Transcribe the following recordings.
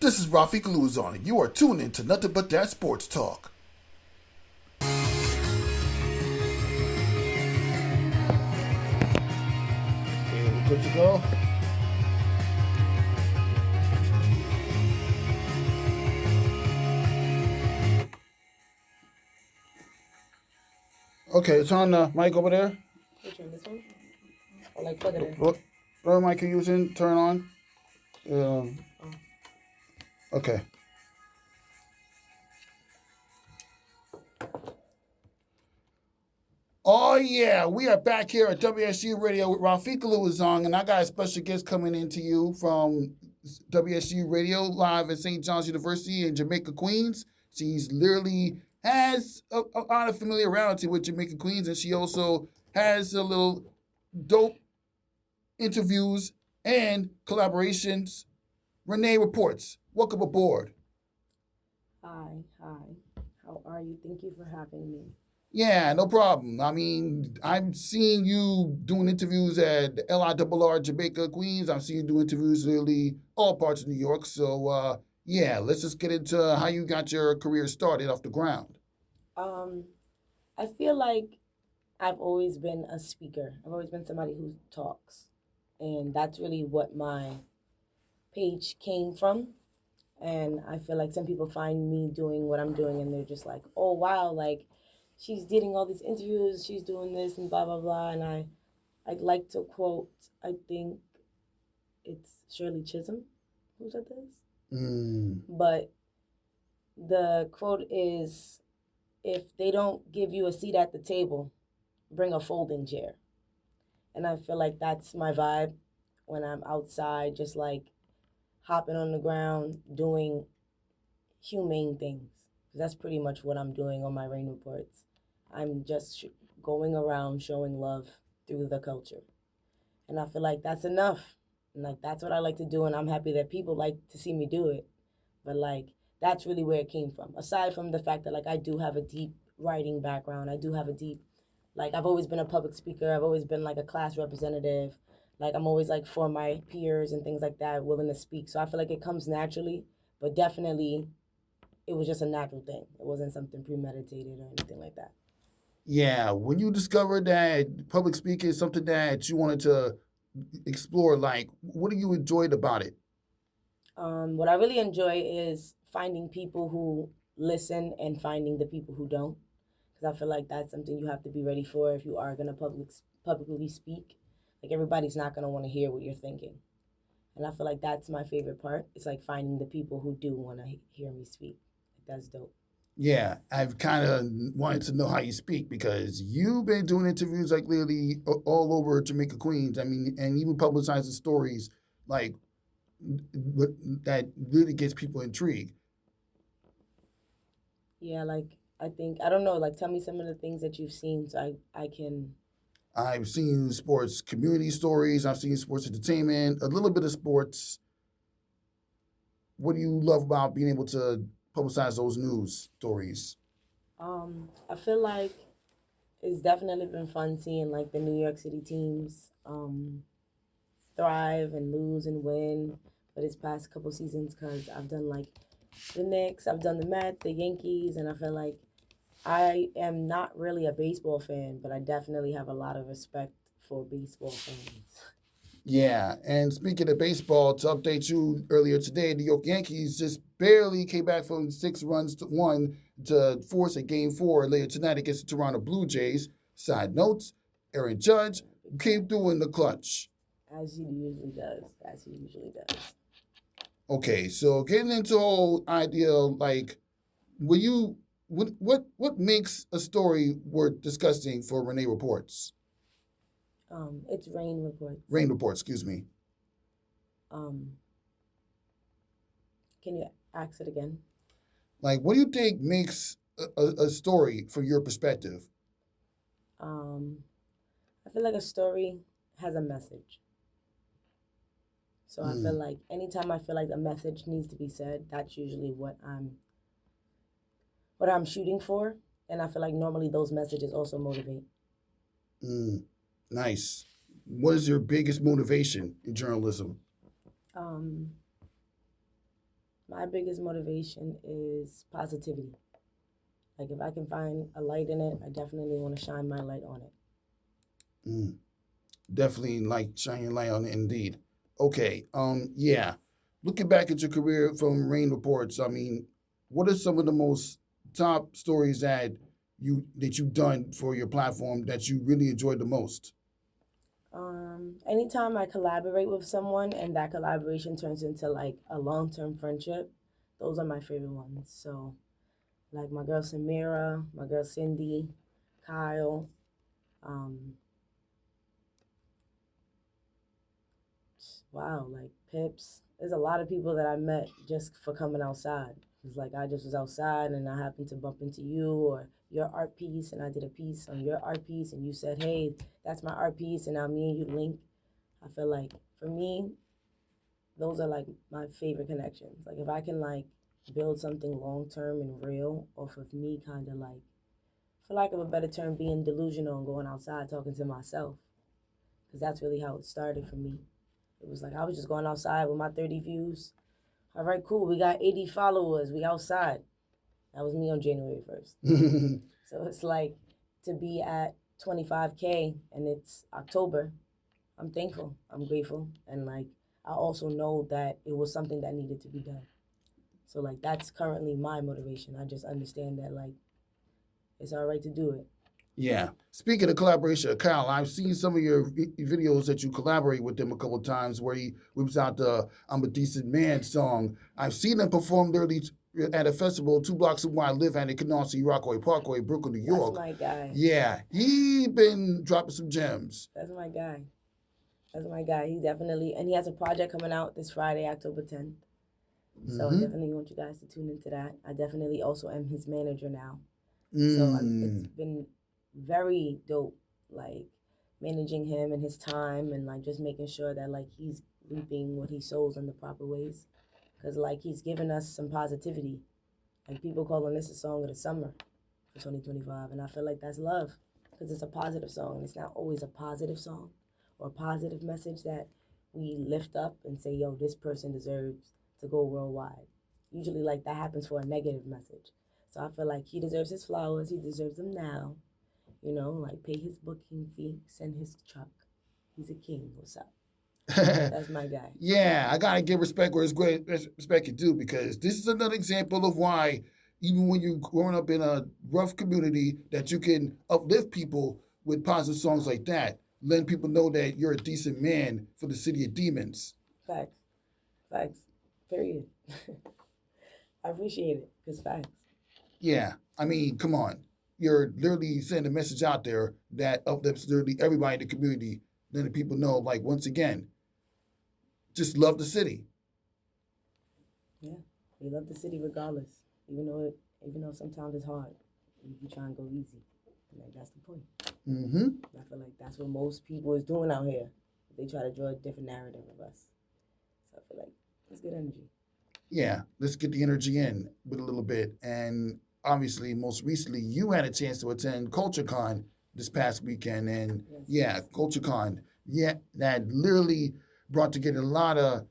This is Rafique Louison, and you are tuned in to Nothing But That Sports Talk. Okay, we're good to go. Okay, turn the mic over there. Which one, this one? Or like plug it in? Whatever mic you're using, turn on. Okay. Oh, yeah, we are back here at WSJU Radio with Rafique Louison, and I got a special guest coming in to you from WSJU Radio live at St. John's University in Jamaica, Queens. She's literally has a lot of familiarity with Jamaica, Queens, and she also has a little dope interviews and collaborations. Rayne Reports, welcome aboard. Hi. How are you? Thank you for having me. Yeah, no problem. I mean, I'm seeing you doing interviews at LIRR Jamaica, Queens. I'm seeing you do interviews really all parts of New York. So, yeah, let's just get into how you got your career started off the ground. I feel like I've always been a speaker. I've always been somebody who talks. And that's really what my page came from. And I feel like some people find me doing what I'm doing and they're just like, oh, wow, like, she's getting all these interviews, she's doing this and blah, blah, blah. And I'd like to quote, I think it's Shirley Chisholm who said this. But the quote is, if they don't give you a seat at the table, bring a folding chair. And I feel like that's my vibe when I'm outside, just like hopping on the ground, doing humane things. That's pretty much what I'm doing on my Rayne Reports. I'm just going around showing love through the culture. And I feel like that's enough. And like, that's what I like to do. And I'm happy that people like to see me do it. But like, that's really where it came from. Aside from the fact that like, I do have a deep writing background. I do have a deep, like, I've always been a public speaker. I've always been like a class representative. Like, I'm always like for my peers and things like that, willing to speak. So I feel like it comes naturally, but definitely it was just a natural thing. It wasn't something premeditated or anything like that. Yeah, when you discovered that public speaking is something that you wanted to explore, like, what do you enjoyed about it? What I really enjoy is finding people who listen and finding the people who don't. Because I feel like that's something you have to be ready for if you are going to publicly speak. Like, everybody's not going to want to hear what you're thinking. And I feel like that's my favorite part. It's like finding the people who do want to hear me speak. That's dope. Yeah, I've kind of wanted to know how you speak because you've been doing interviews like literally all over Jamaica, Queens. I mean, and even publicizing stories like that really gets people intrigued. Yeah, like, I think, I don't know, like, tell me some of the things that you've seen so I can. I've seen sports community stories. I've seen sports entertainment, a little bit of sports. What do you love about being able to publicize those news stories? I feel like it's definitely been fun seeing like the New York City teams thrive and lose and win for this past couple seasons because I've done like the Knicks, I've done the Mets, the Yankees, and I feel like I am not really a baseball fan, but I definitely have a lot of respect for baseball fans. Yeah, and speaking of baseball, to update you earlier today, the New York Yankees just barely came back from 6 runs to 1 to force a Game 4 later tonight against the Toronto Blue Jays. Side notes, Aaron Judge came through in the clutch. As he usually does. Okay, so getting into the whole idea, like, what makes a story worth discussing for Rayne Reports? It's Rayne Reports. Rayne Reports, excuse me. Can you ask it again? Like, what do you think makes a story from your perspective? I feel like a story has a message. So I feel like anytime I feel like a message needs to be said, that's usually what I'm shooting for. And I feel like normally those messages also motivate. Nice. What is your biggest motivation in journalism? My biggest motivation is positivity. Like if I can find a light in it, I definitely want to shine my light on it. Mm, definitely like shining light on it indeed. Okay. Yeah. Looking back at your career from Rayne Reports, I mean, what are some of the most top stories that you've done for your platform that you really enjoyed the most? Anytime I collaborate with someone and that collaboration turns into like a long term friendship, those are my favorite ones. So like my girl Samira, my girl Cindy, Kyle, um, wow, like Pips. There's a lot of people that I met just for coming outside. It's like I just was outside and I happened to bump into you or your art piece and I did a piece on your art piece and you said, hey, that's my art piece and now me and you link. I feel like for me, those are like my favorite connections. Like if I can like build something long term and real off of me kind of like, for lack of a better term, being delusional and going outside talking to myself. Because that's really how it started for me. It was like I was just going outside with my 30 views. All right, cool. We got 80 followers. We outside. That was me on January 1st. So it's like to be at 25K and it's October. I'm thankful. I'm grateful. And like I also know that it was something that needed to be done. So like that's currently my motivation. I just understand that like it's all right to do it. Yeah. Speaking of collaboration, Kyle, I've seen some of your videos that you collaborate with him a couple of times where he whips out the I'm a Decent Man song. I've seen him perform there at a festival 2 blocks from where I live at in Canarsie Rockaway Parkway, Brooklyn, New York. That's my guy. Yeah. He been dropping some gems. That's my guy. That's my guy. He definitely, and he has a project coming out this Friday, October 10th. So I definitely want you guys to tune into that. I definitely also am his manager now. So it's been very dope, like managing him and his time and like just making sure that like he's reaping what he sows in the proper ways. Because like he's given us some positivity. Like people calling this a song of the summer for 2025. And I feel like that's love because it's a positive song. And it's not always a positive song or a positive message that we lift up and say, yo, this person deserves to go worldwide. Usually like that happens for a negative message. So I feel like he deserves his flowers. He deserves them now. You know, like pay his booking fee, send his truck. He's a king. What's up? That's my guy. Yeah, I gotta give respect where it's great respect is due because this is another example of why, even when you're growing up in a rough community, that you can uplift people with positive songs like that, letting people know that you're a decent man for the city of demons. Facts. Facts. Period. I appreciate it because facts. Yeah, I mean, come on, you're literally sending a message out there that uplifts literally everybody in the community, letting people know, like once again, just love the city. Yeah, we love the city regardless, even though sometimes it's hard. You try and go easy, like that's the point. I feel like that's what most people is doing out here. They try to draw a different narrative of us. So I feel like it's good energy. Yeah, let's get the energy in with a little bit. And obviously, most recently, you had a chance to attend CultureCon this past weekend, and Yes. yeah, CultureCon, yeah, that literally brought together a lot of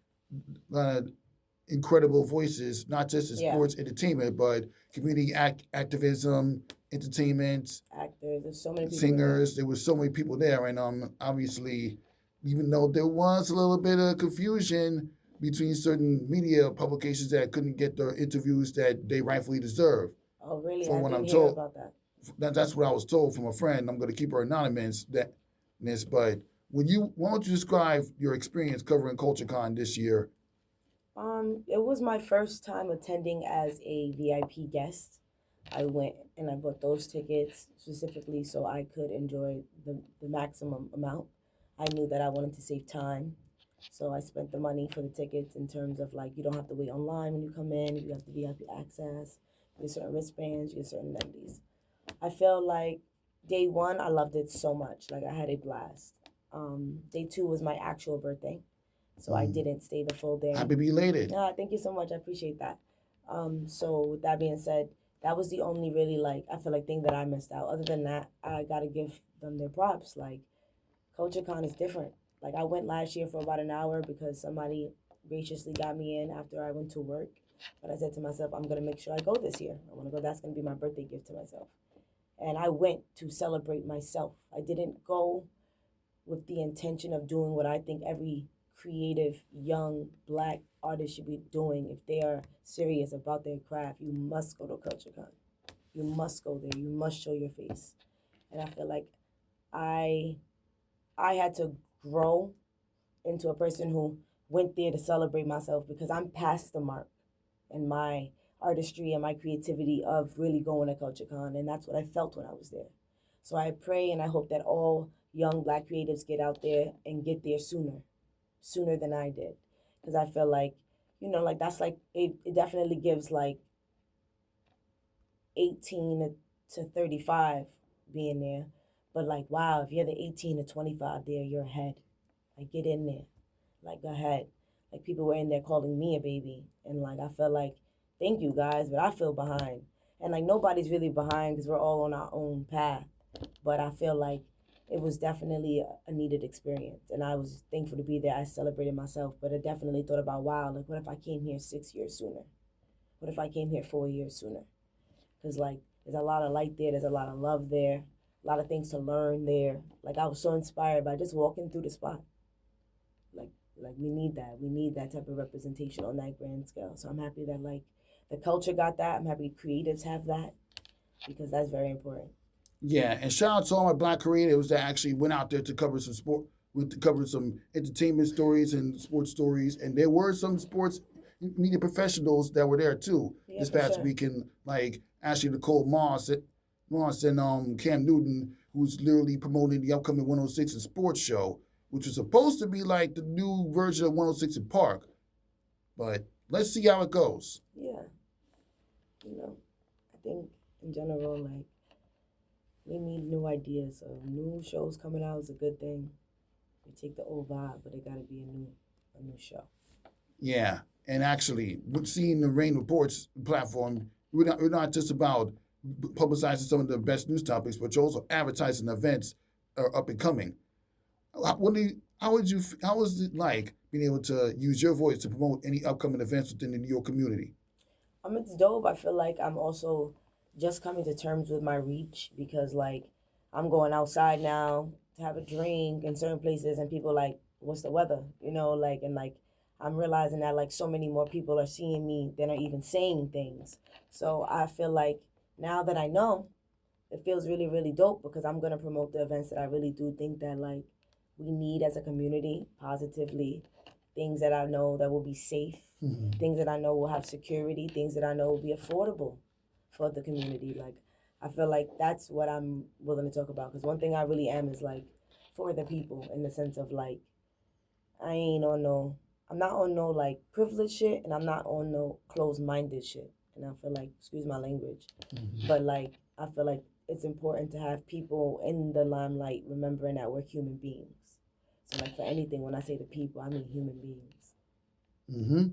incredible voices, not just in Yeah. sports entertainment, but community activism, entertainment, Actors, there's so many people. singers. There was so many people there, and obviously, even though there was a little bit of confusion between certain media publications that couldn't get the interviews that they rightfully deserve. Oh, really? From I what didn't I'm hear told, about that. that's what I was told from a friend. I'm going to keep her anonymous. But why don't you describe your experience covering CultureCon this year? It was my first time attending as a VIP guest. I went and I bought those tickets specifically so I could enjoy the maximum amount. I knew that I wanted to save time. So I spent the money for the tickets in terms of like you don't have to wait online when you come in, you have the VIP access, you get certain wristbands, you get certain amenities. I feel like day one I loved it so much. Like I had a blast. Day two was my actual birthday. So I didn't stay the full day. Happy belated. Thank you so much. I appreciate that. So with that being said, that was the only really like I feel like thing that I missed out. Other than that, I gotta give them their props. Like CultureCon is different. Like I went last year for about an hour because somebody graciously got me in after I went to work. But I said to myself, I'm gonna make sure I go this year. I want to go. That's gonna be my birthday gift to myself. And I went to celebrate myself. I didn't go with the intention of doing what I think every creative young black artist should be doing. If they are serious about their craft, you must go to CultureCon. You must go there. You must show your face. And I feel like I I had to grow into a person who went there to celebrate myself because I'm past the mark in my artistry and my creativity of really going to CultureCon, and that's what I felt when I was there. So I pray and I hope that all young black creatives get out there and get there sooner than I did, because I feel like, like that's like it definitely gives like 18 to 35 being there, but like wow, if you're the 18 to 25 there, you're ahead. Like get in there, like go ahead. Like people were in there calling me a baby, and like I felt like thank you guys, but I feel behind, and like nobody's really behind because we're all on our own path. But I feel like it was definitely a needed experience, and I was thankful to be there. I celebrated myself, but I definitely thought about wow, like what if I came here 6 years sooner? What if I came here 4 years sooner? Because like there's a lot of light there, there's a lot of love there, a lot of things to learn there. Like I was so inspired by just walking through the spot. Like like we need that. We need that type of representation on that grand scale. So I'm happy that like the culture got that. I'm happy creatives have that because that's very important. Yeah, and shout out to all my black creatives that actually went out there to cover some sport, to cover some entertainment stories and sports stories, and there were some sports media professionals that were there too Yeah, this for past sure. weekend, like Ashley Nicole Moss and Cam Newton, who's literally promoting the upcoming 106 and Sports show, which was supposed to be like the new version of 106 in Park, but let's see how it goes. Yeah, I think in general, like we need new ideas. So new shows coming out is a good thing. We take the old vibe, but it gotta be a new show. Yeah, and actually, seeing the Rayne Reports platform, we're not just about publicizing some of the best news topics, but you're also advertising events are up and coming. How was it like being able to use your voice to promote any upcoming events within the New York community? It's dope. I feel like I'm also just coming to terms with my reach because like I'm going outside now to have a drink in certain places and people like, what's the weather? Like and like I'm realizing that like so many more people are seeing me than are even saying things. So I feel like now that I know, it feels really, really dope because I'm gonna promote the events that I really do think that like we need as a community positively, things that I know that will be safe, things that I know will have security, things that I know will be affordable for the community. Like I feel like that's what I'm willing to talk about because one thing I really am is like for the people in the sense of like I ain't on no I'm not on no like privileged shit and I'm not on no closed minded shit. And I feel like excuse my language, but like I feel like it's important to have people in the limelight remembering that we're human beings. So like for anything, when I say the people, I mean human beings. Mm-hmm.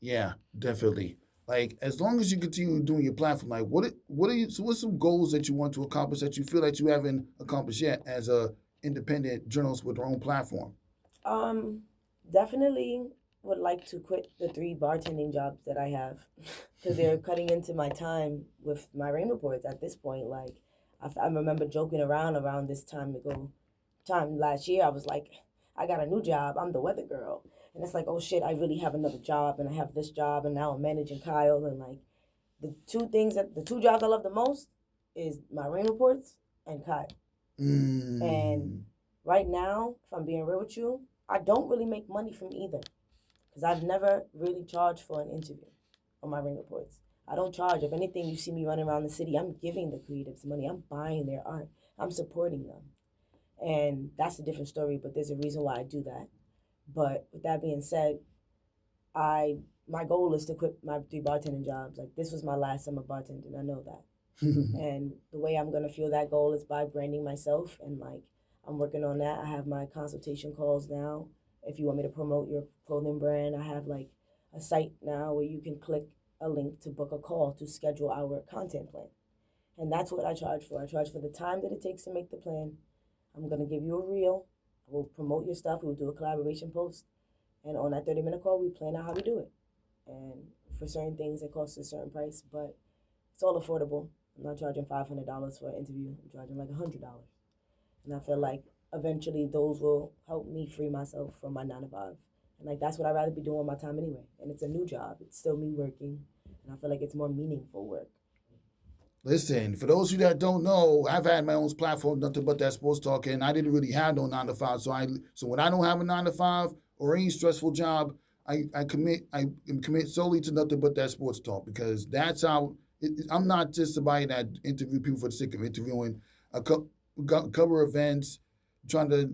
Yeah, definitely. Like as long as you continue doing your platform, like what are you? So what's some goals that you want to accomplish that you feel that you haven't accomplished yet as a independent journalist with your own platform? Um, Definitely would like to quit the 3 bartending jobs that I have because they're cutting into my time with my Rayne Reports at this point. Like I remember joking around this time last year. I was like, I got a new job. I'm the weather girl. And it's like, oh shit, I really have another job and I have this job and now I'm managing Kyle and like the two jobs I love the most is my Rain Reports and Kyle. And Mm. right now, if I'm being real with you, I don't really make money from either because I've never really charged for an interview on my Rain Reports. I don't charge. If anything, you see me running around the city, I'm giving the creatives money. I'm buying their art. I'm supporting them. And that's a different story, but there's a reason why I do that. But with that being said, I my goal is to quit my 3 bartending jobs. Like this was my last summer bartending. I know that. And the way I'm gonna feel that goal is by branding myself and like I'm working on that. I have my consultation calls now. If you want me to promote your clothing brand, I have like a site now where you can click a link to book a call to schedule our content plan. And that's what I charge for. I charge for the time that it takes to make the plan. I'm gonna give you a reel. I will promote your stuff. We'll do a collaboration post. And on that 30-minute call, we plan out how we do it. And for certain things it costs a certain price, but it's all affordable. I'm not charging $500 for an interview. I'm charging like $100, and I feel like eventually those will help me free myself from my 9 to 5. And like that's what I'd rather be doing with my time anyway. And it's a new job. It's still me working, and I feel like it's more meaningful work. Listen, for those of you that don't know, I've had my own platform, nothing but that sports talk, and I didn't really have no 9 to 5. So when I don't have a 9 to 5 or any stressful job, I commit solely to nothing but that sports talk, because that's how I'm not just somebody that interview people for the sake of interviewing. I cover events, trying to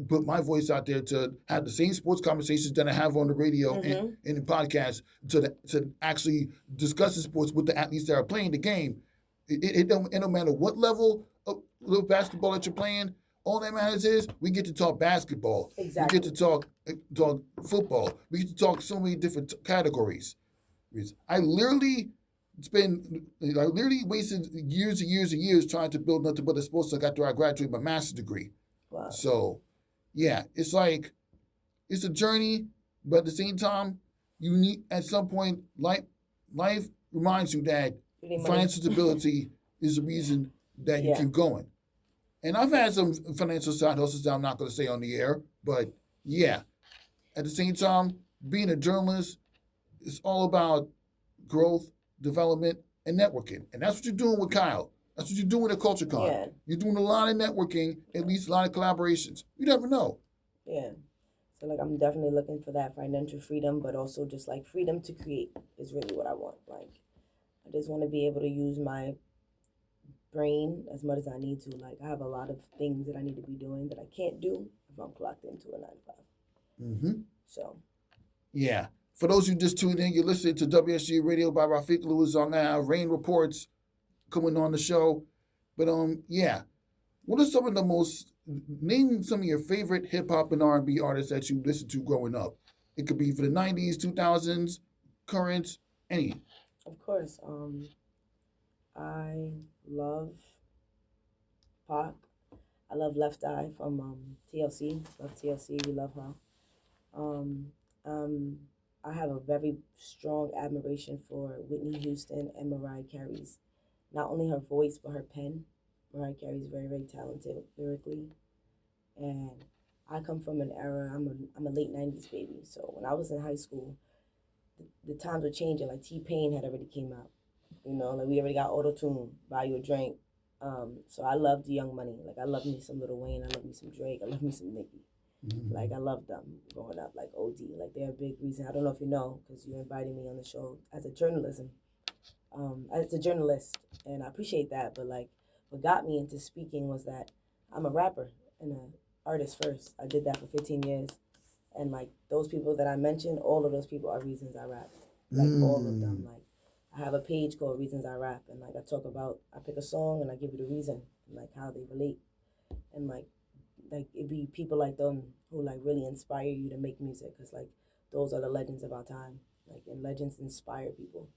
put my voice out there to have the same sports conversations that I have on the radio and in the podcast to actually discuss the sports with the athletes that are playing the game. It don't matter what level of basketball that you're playing. All that matters is we get to talk basketball. Exactly. We get to talk football. We get to talk so many different categories. I literally wasted years and years and years trying to build nothing but a sports talk after I graduated my master's degree. Wow. So, yeah, it's like it's a journey, but at the same time, you need at some point life reminds you that financial stability is the reason that you keep going. And I've had some financial side hustles that I'm not going to say on the air, but yeah, at the same time, being a journalist is all about growth, development, and networking. And that's what you're doing with Kyle. That's what you're doing at CultureCon. Yeah. You're doing a lot of networking, at least a lot of collaborations. You never know. Yeah. So like I'm definitely looking for that financial freedom, but also just like freedom to create is really what I want. Like I just want to be able to use my brain as much as I need to. Like I have a lot of things that I need to be doing that I can't do if I'm clocked into a 9 to 5. So. Yeah. For those who just tuned in, you're listening to WSJU Radio by Rafique, Louison. I have Rayne Reports coming on the show. But yeah. What are some of the name some of your favorite hip hop and R&B artists that you listened to growing up? It could be for the 90s, 2000s, current, any. Of course. I love Pac. I love Left Eye from TLC. Love TLC. We love her. I have a very strong admiration for Whitney Houston and Mariah Carey's, not only her voice but her pen. Mariah Carey's very, very talented lyrically, and I come from an era. I'm a late '90s baby, so when I was in high school, the times were changing. Like T-Pain had already came out, like we already got auto-tune, buy you a drink. So I loved Young Money. Like I love me some Lil Wayne. I love me some Drake. I love me some Nicki. Like I love them growing up. Like OD. Like they're a big reason. I don't know if you know because you invited me on the show as a journalist, and I appreciate that. But like what got me into speaking was that I'm a rapper and an artist first. I did that for 15 years, and like those people that I mentioned, all of those people are reasons I rap. Like all of them. Like I have a page called Reasons I Rap, and like I pick a song and I give you the reason and like how they relate, and like it be people like them who like really inspire you to make music, because like those are the legends of our time. Like and legends inspire people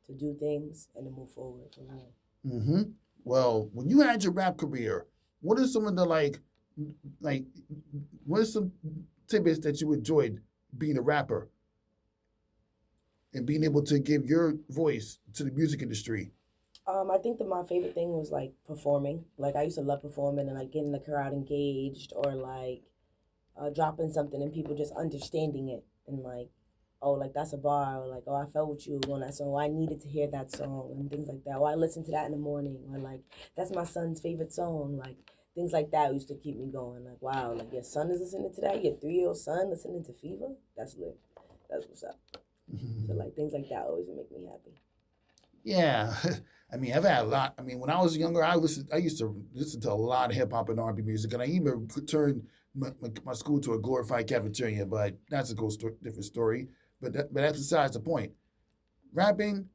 to do things and to move forward from there. Well, when you had your rap career, what are some of the what are some tidbits that you enjoyed being a rapper and being able to give your voice to the music industry? I think that my favorite thing was like performing. Like I used to love performing and like getting the crowd engaged, or like dropping something and people just understanding it and like, oh, like that's a bar, or like, oh, I felt with you on that song, or I needed to hear that song and things like that. Or I listened to that in the morning, or like that's my son's favorite song. Like things like that used to keep me going. Like, wow, like your son is listening to that? Your 3-year-old son listening to Fever? That's lit. That's what's up. So like things like that always make me happy. Yeah. I mean, I've had a lot. I mean, when I was younger, I used to listen to a lot of hip hop and R&B music, and I even turned my school to a glorified cafeteria. But that's a different story. But that's besides the point. Rapping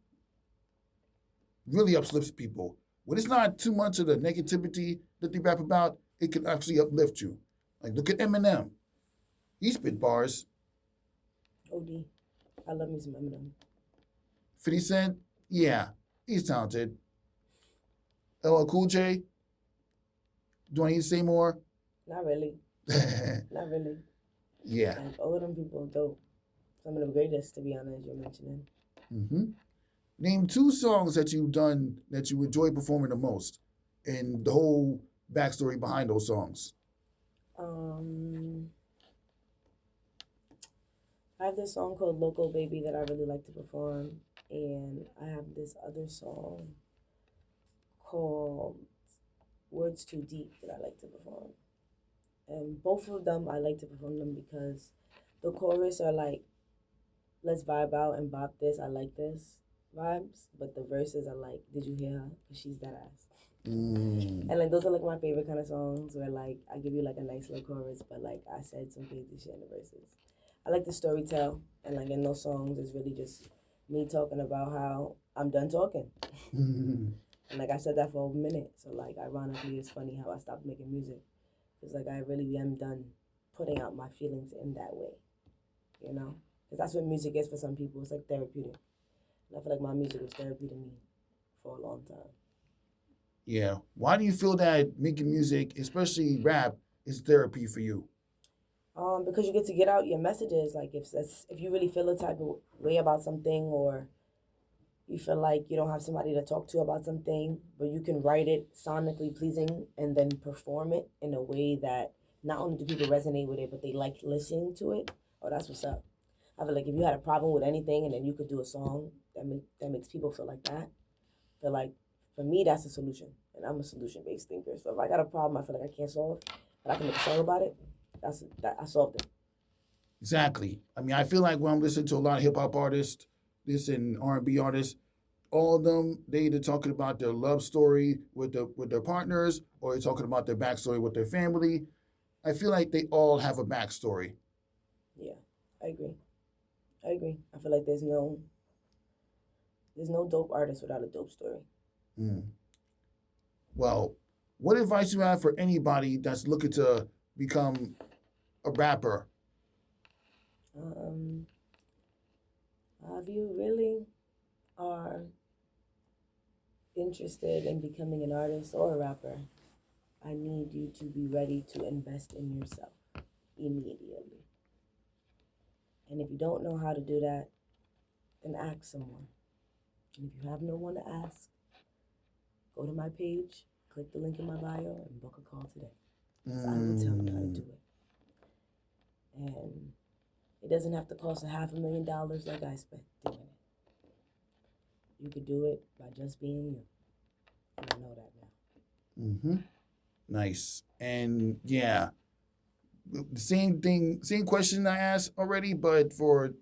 really uplifts people. When it's not too much of the negativity that they rap about, it can actually uplift you. Like look at Eminem. He spit bars. OD. I love me some Eminem. 50 Cent, yeah, he's talented. LL Cool J, do I need to say more? Not really. Not really. Yeah. Like all of them people are dope. Some of the greatest, to be honest, you're mentioning. Mm-hmm. Name 2 songs that you've done that you enjoy performing the most, and the whole backstory behind those songs. Um, I have this song called "Loco Baby" that I really like to perform, and I have this other song called "Words Too Deep" that I like to perform. And both of them, I like to perform them because the chorus are like, let's vibe out and bop this, I like this vibes. But the verses are like, did you hear her? Because she's that ass. Mm. And like, those are like my favorite kind of songs where like, I give you like a nice little chorus, but like, I said some crazy shit in the verses. I like to storytell, and like in those songs, it's really just me talking about how I'm done talking. Mm. And like, I said that for a minute. So like, ironically, it's funny how I stopped making music. Because like I really am done putting out my feelings in that way, you know? Because that's what music is for some people. It's like therapeutic. And I feel like my music was therapy to me for a long time. Yeah. Why do you feel that making music, especially rap, is therapy for you? Because you get to get out your messages. Like if you really feel a type of way about something, or you feel like you don't have somebody to talk to about something, but you can write it sonically pleasing and then perform it in a way that not only do people resonate with it, but they like listening to it. Oh, that's what's up. I feel like if you had a problem with anything and then you could do a song that makes people feel like that, feel like for me that's a solution. And I'm a solution based thinker. So if I got a problem I feel like I can't solve, but I can make a song about it, that I solved it. Exactly. I mean, I feel like when I'm listening to a lot of hip hop artists, this and R&B artists, all of them they either talking about their love story with their partners, or they're talking about their backstory with their family. I feel like they all have a backstory. Yeah, I agree. I agree. I feel like there's no dope artist without a dope story. Mm. Well, what advice you have for anybody that's looking to become a rapper? Um, if you really are interested in becoming an artist or a rapper, I need you to be ready to invest in yourself immediately. And if you don't know how to do that, then ask someone. And if you have no one to ask, go to my page, click the link in my bio, and book a call today. Because I will tell you how to do it. And it doesn't have to cost $500,000 like I spent doing it. You could do it by just being you. And I know that now. Mm-hmm. Nice. And yeah, the same thing, same question I asked already, but for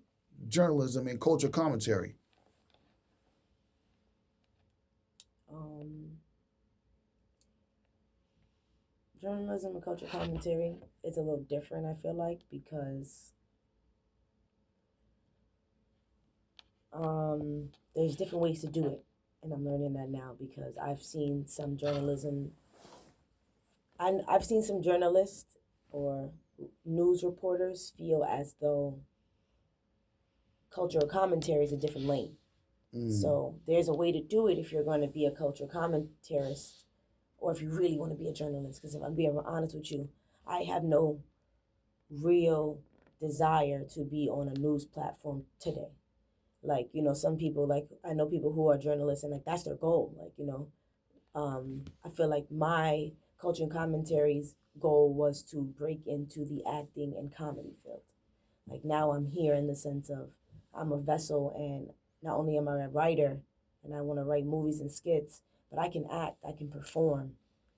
journalism and culture commentary. Um, Journalism and culture commentary is a little different, I feel like, because there's different ways to do it. And I'm learning that now because I've seen some journalism, I've seen some journalists or news reporters feel as though cultural commentary is a different lane. So there's a way to do it if you're going to be a cultural commentarist or if you really want to be a journalist. Because if I'm being honest with you, I have no real desire to be on a news platform today. Like, some people, like, I know people who are journalists and, like, that's their goal. Like, I feel like my culture and commentary's goal was to break into the acting and comedy field. Like, now I'm here in the sense of I'm a vessel, and not only am I a writer and I want to write movies and skits, but I can act, I can perform.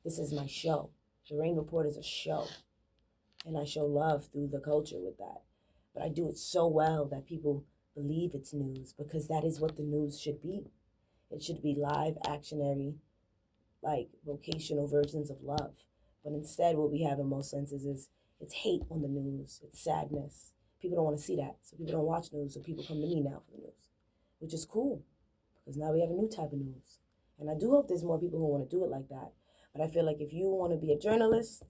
This is my show. The Rayne Report is a show, and I show love through the culture with that. But I do it so well that people believe it's news because that is what the news should be. It should be live, actionary, like vocational versions of love. But instead, what we have in most senses is it's hate on the news, it's sadness. People don't want to see that, so people don't watch news, so people come to me now for the news, which is cool because now we have a new type of news. And I do hope there's more people who want to do it like that. But I feel like if you want to be a journalist,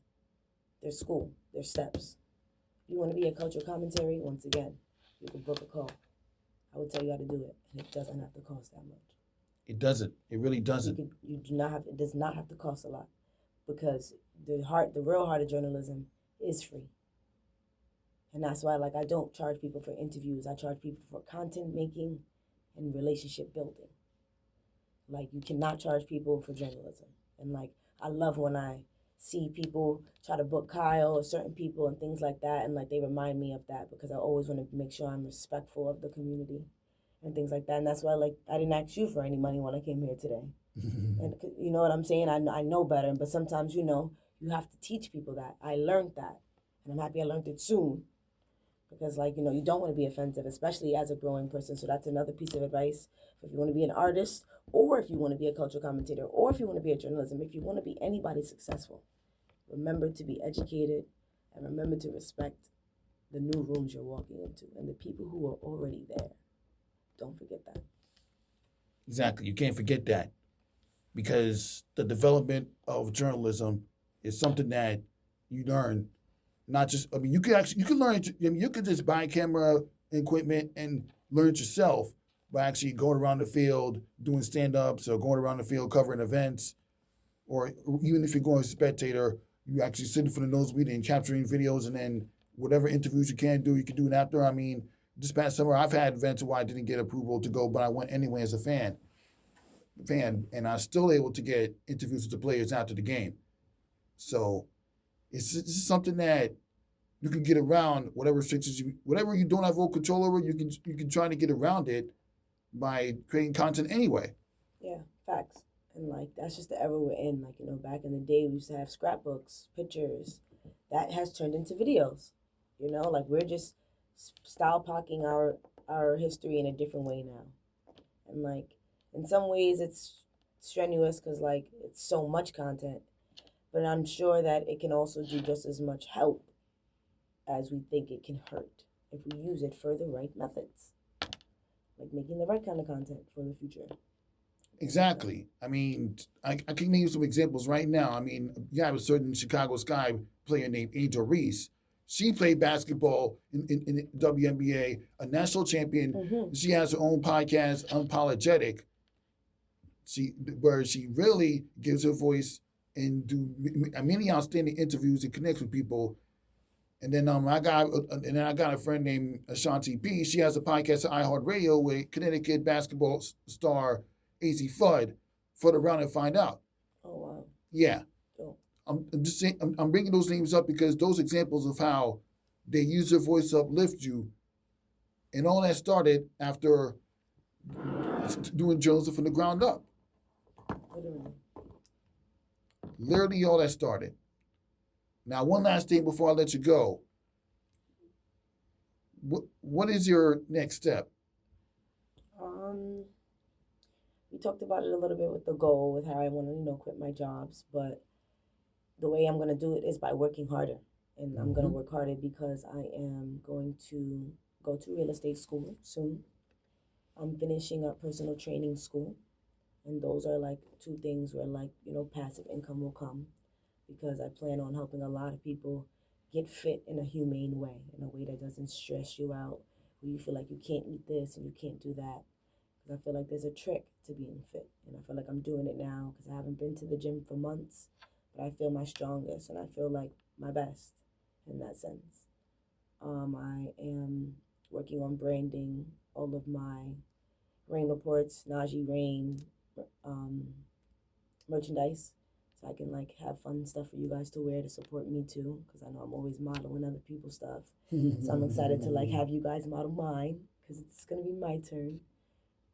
there's school, there's steps. If you want to be a cultural commentary, once again, you can book a call. I would tell you how to do it, and it doesn't have to cost that much. It doesn't. It really doesn't. You do not have. It does not have to cost a lot, because the real heart of journalism is free, and that's why, like, I don't charge people for interviews. I charge people for content making, and relationship building. Like, you cannot charge people for journalism. And, like, I love when I see people try to book Kyle or certain people and things like that. And, like, they remind me of that because I always want to make sure I'm respectful of the community and things like that. And that's why, like, I didn't ask you for any money when I came here today. And you know what I'm saying? I know better. But sometimes, you know, you have to teach people that. I learned that. And I'm happy I learned it soon. Because, like, you know, you don't want to be offensive, especially as a growing person. So that's another piece of advice. If you want to be an artist, or if you want to be a cultural commentator, or if you want to be a journalism, if you want to be anybody successful, remember to be educated and remember to respect the new rooms you're walking into and the people who are already there. Don't forget that. Exactly. You can't forget that because the development of journalism is something that you learn. Not just, I mean, you can learn, you can just buy camera equipment and learn it yourself by actually going around the field, doing stand-ups or going around the field covering events, or even if you're going as a spectator, you actually sitting for the nosebleed and capturing videos and then whatever interviews you can do it after. I mean, this past summer, I've had events where I didn't get approval to go, but I went anyway as a fan, and I was still able to get interviews with the players after the game. So it's just something that you can get around whatever restrictions whatever you don't have full control over. You can try to get around it by creating content anyway. Yeah, facts. And, like, that's just the era we're in. Like, you know, back in the day, we used to have scrapbooks, pictures. That has turned into videos. You know, like, we're just style pocking our history in a different way now. And, like, in some ways, it's strenuous because, like, it's so much content. But I'm sure that it can also do just as much help as we think it can hurt if we use it for the right methods. Like making the right kind of content for the future. Exactly. I mean, I can name some examples right now. I mean, you have a certain Chicago Sky player named Angel Reese. She played basketball in WNBA, a national champion. Mm-hmm. She has her own podcast, Unapologetic, where she really gives her voice and do many outstanding interviews and connects with people. And then I got a friend named Ashanti P. She has a podcast at iHeartRadio with Connecticut basketball star AZ Fudd for the round and find out. Oh wow! Yeah, Cool. I'm just saying. I'm bringing those names up because those examples of how they use their voice to uplift you, and all that started after doing journalism from the ground up. Literally, all that started. Now, one last thing before I let you go. What is your next step? We talked about it a little bit with the goal, with how I want to, you know, quit my jobs. But the way I'm going to do it is by working harder. And I'm going to work harder because I am going to go to real estate school soon. I'm finishing up personal training school. And those are like two things where, like, you know, passive income will come. Because I plan on helping a lot of people get fit in a humane way, in a way that doesn't stress you out, where you feel like you can't eat this and you can't do that. Because I feel like there's a trick to being fit, and I feel like I'm doing it now because I haven't been to the gym for months, but I feel my strongest and I feel like my best in that sense. I am working on branding all of my Rayne Reports, Najee Rayne merchandise. So I can, like, have fun stuff for you guys to wear to support me too, because I know I'm always modeling other people's stuff. So I'm excited to, like, have you guys model mine because it's gonna be my turn.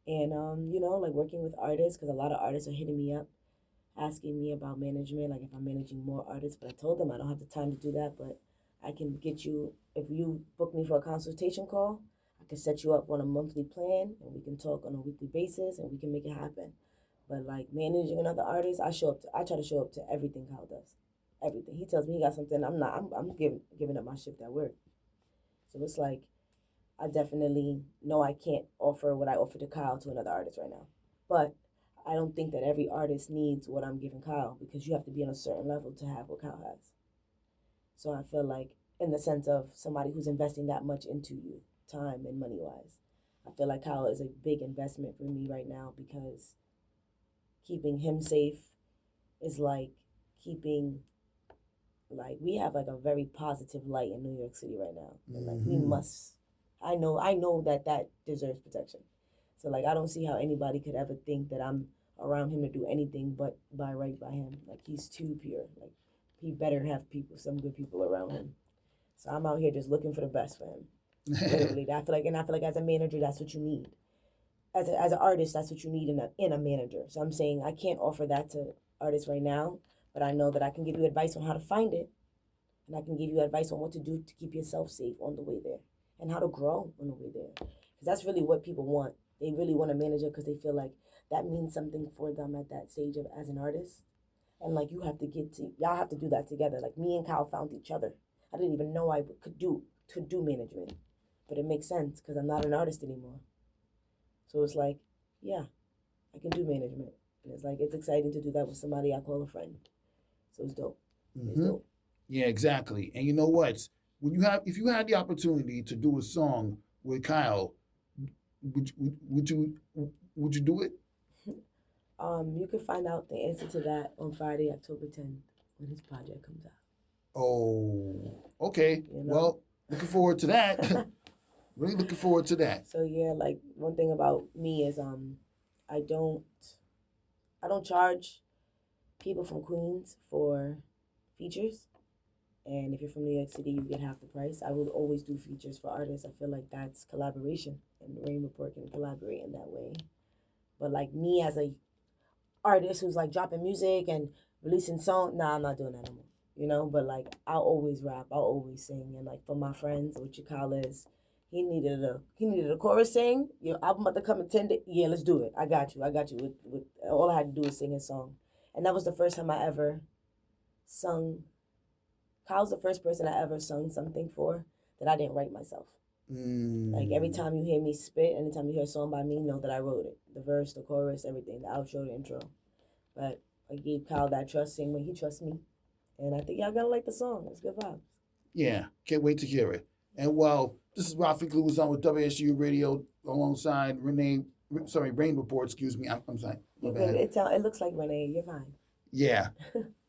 And you know, like, working with artists, because a lot of artists are hitting me up, asking me about management, like if I'm managing more artists. But I told them I don't have the time to do that, but I can get you, if you book me for a consultation call, I can set you up on a monthly plan and we can talk on a weekly basis and we can make it happen. But, like, managing another artist, I try to show up to everything Kyle does. Everything. He tells me he got something, I'm giving up my shift at work. So it's like, I definitely know I can't offer what I offer to Kyle to another artist right now. But I don't think that every artist needs what I'm giving Kyle, because you have to be on a certain level to have what Kyle has. So I feel like, in the sense of somebody who's investing that much into you, time and money-wise, I feel like Kyle is a big investment for me right now, because keeping him safe is like keeping, like, we have, like, a very positive light in New York City right now. And, like, we must, I know that deserves protection. So like I don't see how anybody could ever think that I'm around him to do anything but by right by him. Like he's too pure. Like he better have some good people around him. So I'm out here just looking for the best for him. Literally, I feel like as a manager, that's what you need. As an artist, that's what you need in a manager. So I'm saying I can't offer that to artists right now, but I know that I can give you advice on how to find it, and I can give you advice on what to do to keep yourself safe on the way there, and how to grow on the way there. Because that's really what people want. They really want a manager because they feel like that means something for them at that stage of as an artist. And like y'all have to do that together. Like me and Kyle found each other. I didn't even know I could do management, but it makes sense because I'm not an artist anymore. So it's like, yeah, I can do management, and it's like it's exciting to do that with somebody I call a friend. So it's dope. It's dope. Yeah, exactly. And you know what? If you had the opportunity to do a song with Kyle, would you do it? You can find out the answer to that on Friday, October 10th, when his project comes out. Oh, okay. You know? Well, looking forward to that. Really looking forward to that. So yeah, like one thing about me is I don't charge people from Queens for features. And if you're from New York City, you get half the price. I will always do features for artists. I feel like that's collaboration, and Rayne Report can collaborate in that way. But like me as a artist who's like dropping music and releasing songs, nah, I'm not doing that anymore. You know, but like I'll always rap, I'll always sing, and like for my friends, what you call is, he needed a chorus sing. Your album about to come in 10 days. Yeah, let's do it. I got you. With all I had to do was sing his song, and that was the first time I ever sung. Kyle's the first person I ever sung something for that I didn't write myself. Like every time you hear me spit, anytime you hear a song by me, know that I wrote it. The verse, the chorus, everything, the outro, the intro. But I gave Kyle that trust, same way he trusts me. And I think y'all gotta like the song. It's good vibes. Yeah, can't wait to hear it. And well, this is Rafique Louison with WSJU Radio alongside Rayne Reports, excuse me. I'm sorry. It looks like Renee. You're fine. Yeah.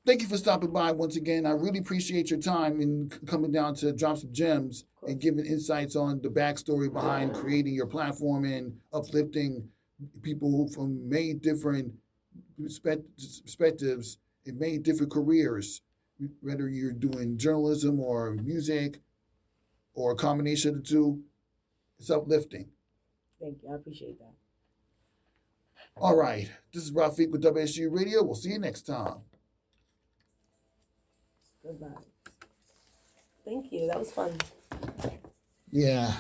Thank you for stopping by once again. I really appreciate your time in coming down to drop some gems and giving insights on the backstory behind creating your platform and uplifting people from many different perspectives and many different careers, whether you're doing journalism or music or a combination of the two. It's uplifting. Thank you. I appreciate that. All right. This is Rafique with WSJU Radio. We'll see you next time. Goodbye. Thank you. That was fun. Yeah.